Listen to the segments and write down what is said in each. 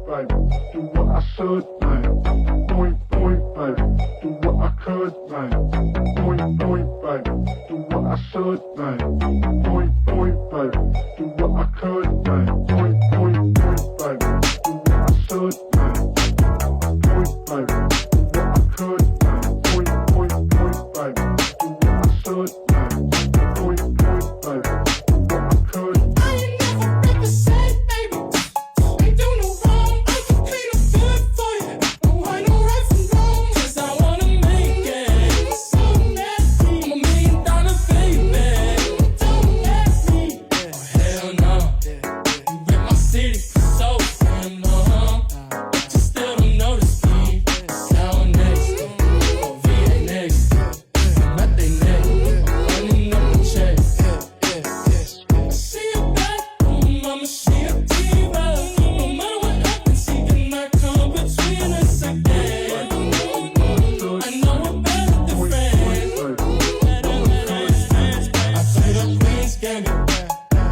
baby, do what I should, man. Point, baby, do what I could, man. Point, baby, do what I should, man. Point, baby, do what I could, man. Point, baby, do what I should, man. Point, baby, do what I could, man. Point, baby, do what I should, man. Point, baby, do what I could.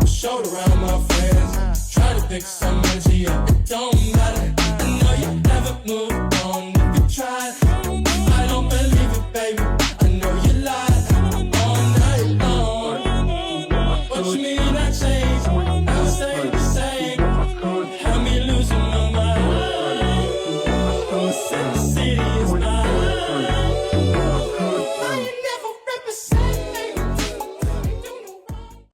Showed around my friends, tried to fix some energy.